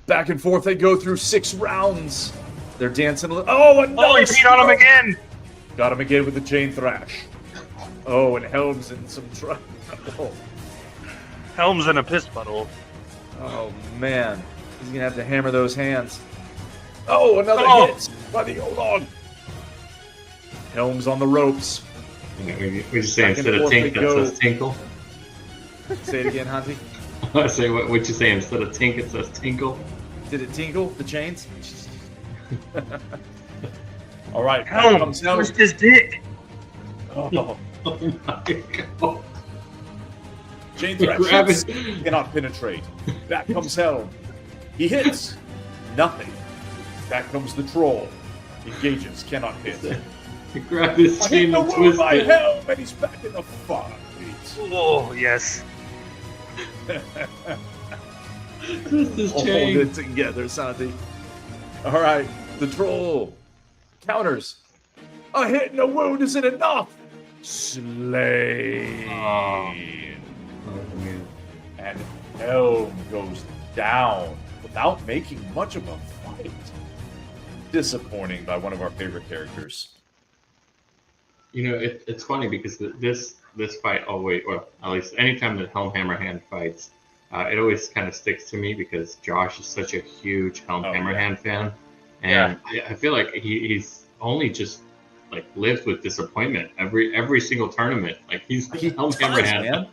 Back and forth they go through 6 rounds. They're dancing a little. Oh, another Oh, he peed on him again! Got him again with the chain thrash. Oh, and Helm's in some trouble. Helm's in a piss puddle. Oh, man. He's going to have to hammer those hands. Oh, another hit by the Olag. Helm's on the ropes. We just say Back and instead of forth tink, they it go. says tinkle. Say it again, Hansi. I say, what you say instead of tink, it says tinkle. Did it tingle, the chains? All right, back Helm, comes Helm. twist his dick. Oh, Oh my god. chain thrash Grab hits, it. cannot penetrate. Back comes Helm. He hits. Nothing. Back comes the troll. Engages, cannot hit. Grab his Hit chain the and wound twist by it. Helm, and he's back in the fight. Oh, yes. Twist his Hold chain. it together, Santi. All right, the troll counters. A hit and a wound isn't enough. Slain. Oh, man. And Helm goes down without making much of a fight. Disappointing by one of our favorite characters. You know, it's funny because this fight always, or at least anytime that Helm Hammerhand fights, it always kind of sticks to me because Josh is such a huge Helm Oh, Hammerhand fan, and I feel like he's only just like lived with disappointment every single tournament. Like he's Helm Hammerhand. Man.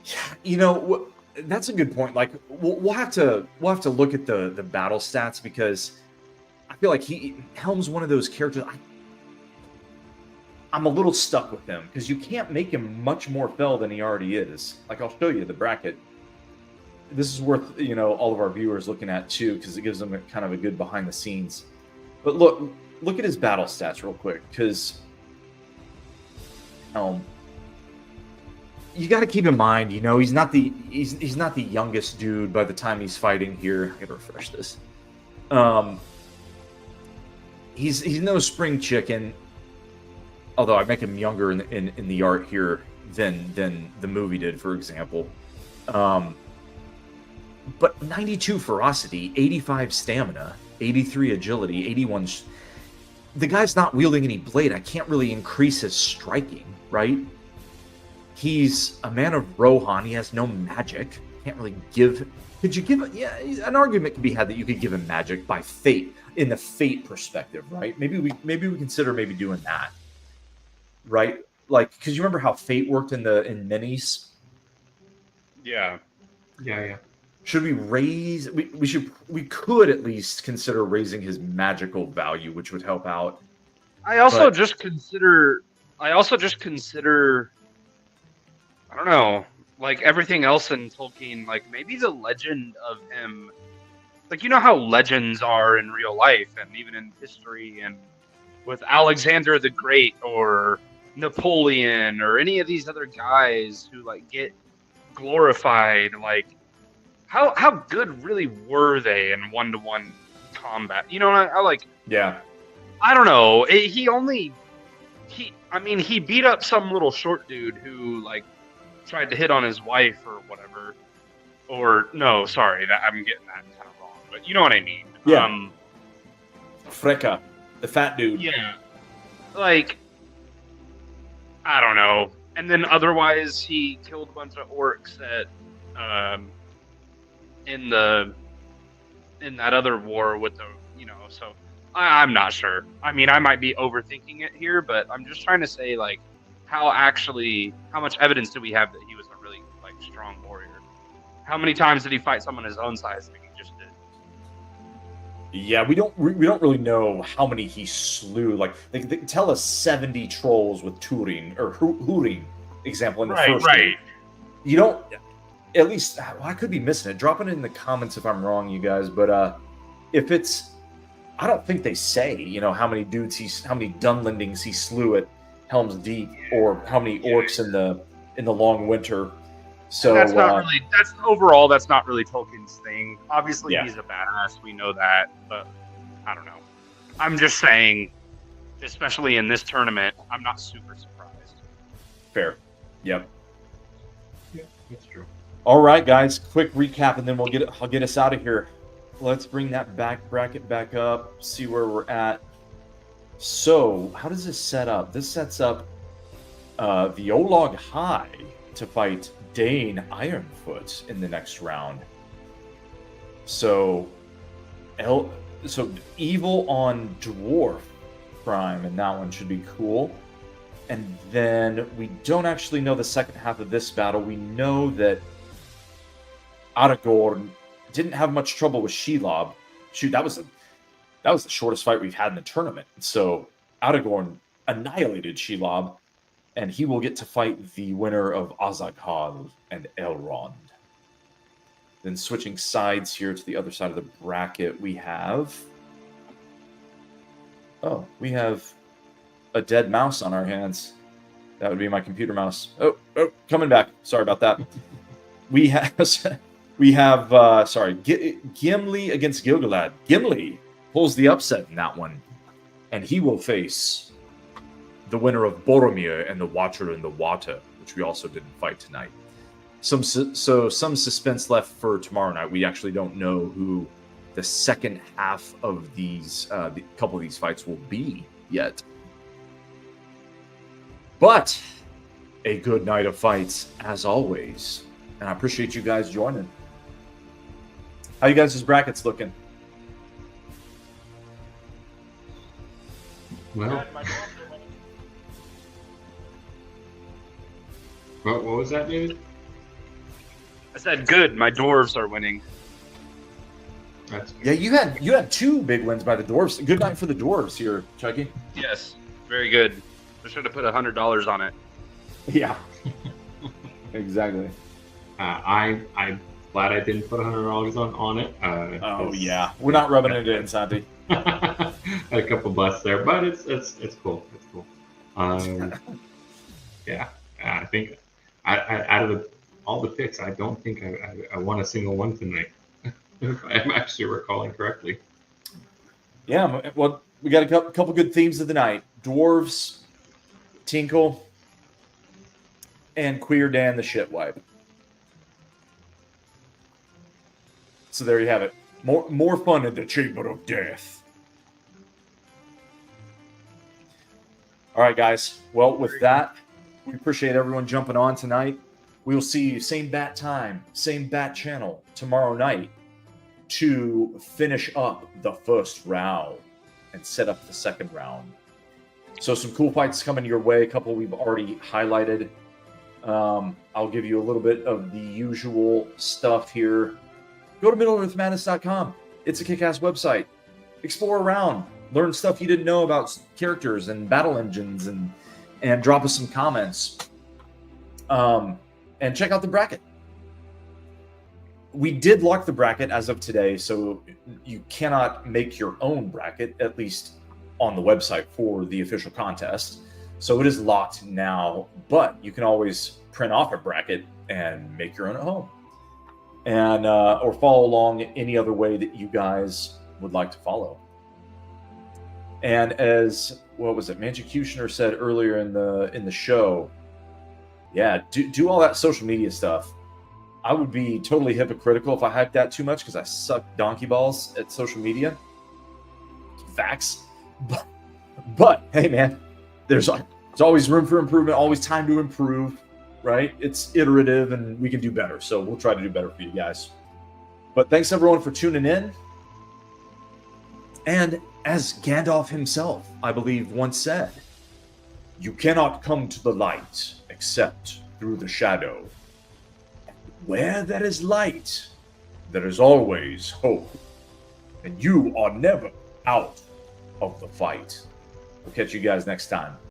Yeah, you know that's a good point. Like we'll have to look at the battle stats because I feel like Helm's one of those characters. I'm a little stuck with him because you can't make him much more fell than he already is. Like I'll show you the bracket. This is worth all of our viewers looking at too because it gives them kind of a good behind the scenes. But look at his battle stats real quick because Helm. You got to keep in mind, he's not the youngest dude by the time he's fighting here. I gotta refresh this. He's no spring chicken. Although I make him younger in the art here than the movie did, for example. But 92 ferocity, 85 stamina, 83 agility, 81. The guy's not wielding any blade. I can't really increase his striking, right? He's a man of Rohan. He has no magic. Can't really give. Could you give? Yeah, an argument could be had that you could give him magic by fate in the fate perspective, right? Maybe we consider doing that. Right, like because you remember how Fate worked in minis. Yeah. Should we raise? We could at least consider raising his magical value, which would help out. I also just consider. I don't know, like everything else in Tolkien, like maybe the legend of him, like how legends are in real life and even in history, and with Alexander the Great or Napoleon or any of these other guys who like get glorified, like how good really were they in 1-to-1 combat? I like. Yeah. I don't know. He beat up some little short dude who like tried to hit on his wife or whatever, Or no, sorry, that I'm getting that kind of wrong. But you know what I mean. Yeah. Freka, the fat dude. Yeah. Like, I don't know. And then otherwise, he killed a bunch of orcs in that other war with the, so I'm not sure. I mean, I might be overthinking it here, but I'm just trying to say, like, how much evidence do we have that he was a really, like, strong warrior? How many times did he fight someone his own size like he just did? Yeah, we don't really know how many he slew. Like, they tell us 70 trolls with Turing or Huring example in the first game. You don't, at least, I could be missing it. Drop it in the comments if I'm wrong, you guys. But if it's, I don't think they say, how many how many Dunlendings he slew at Helm's Deep, or how many orcs in the Long Winter. So that's not really. That's not really Tolkien's thing. Obviously, he's a badass. We know that, but I don't know. I'm just saying, especially in this tournament, I'm not super surprised. Fair. Yep. Yeah, that's true. All right, guys. Quick recap, and then I'll get us out of here. Let's bring that bracket back up. See where we're at. So, how does this set up? This sets up the Olog High to fight Dane Ironfoot in the next round. So evil on Dwarf Prime, and that one should be cool. And then we don't actually know the second half of this battle. We know that Aragorn didn't have much trouble with Shelob. Shoot, that was the shortest fight we've had in the tournament. So Aragorn annihilated Shelob, and he will get to fight the winner of Azaghal and Elrond. Then switching sides here to the other side of the bracket, we have a dead mouse on our hands. That would be my computer mouse. Oh, coming back. Sorry about that. We have Gimli against Gilgalad. Gimli pulls the upset in that one, and he will face the winner of Boromir and the Watcher in the Water, which we also didn't fight tonight. Some suspense left for tomorrow night. We actually don't know who the second half of these, the couple of these fights will be yet. But a good night of fights as always, and I appreciate you guys joining. How you guys' brackets looking? Well, what was that, dude? I said good. My dwarves are winning. That's good. Yeah, you had two big wins by the dwarves. Good night for the dwarves here, Chucky. Yes, very good. I should have put $100 on it. Yeah, exactly. I'm glad I didn't put $100 on it. Oh yeah, we're not rubbing it in, Santi. Had a couple busts there, but it's cool. It's cool. Yeah, I think out of all the picks, I don't think I won a single one tonight. If I'm actually recalling correctly. Yeah, well, we got a couple good themes of the night: dwarves, Tinkle, and Queer Dan the Shitwipe. So there you have it. More fun in the Chamber of Death. All right, guys. Well, with that, we appreciate everyone jumping on tonight. We will see you same bat time, same bat channel tomorrow night to finish up the first round and set up the second round. So some cool fights coming your way. A couple we've already highlighted. I'll give you a little bit of the usual stuff here. Go to MiddleEarthMadness.com. It's a kick-ass website. Explore around. Learn stuff you didn't know about characters and battle engines, and drop us some comments. And check out the bracket. We did lock the bracket as of today, so you cannot make your own bracket, at least on the website for the official contest. So it is locked now, but you can always print off a bracket and make your own at home. And or follow along any other way that you guys would like to follow. And as Manticutioner said earlier in the show, yeah, do all that social media stuff. I would be totally hypocritical if I hyped that too much because I suck donkey balls at social media. Facts. But hey, man, there's always room for improvement, always time to improve, right? It's iterative and we can do better. So we'll try to do better for you guys. But thanks everyone for tuning in. And as Gandalf himself, I believe, once said, you cannot come to the light except through the shadow. Where there is light, there is always hope. And you are never out of the fight. We'll catch you guys next time.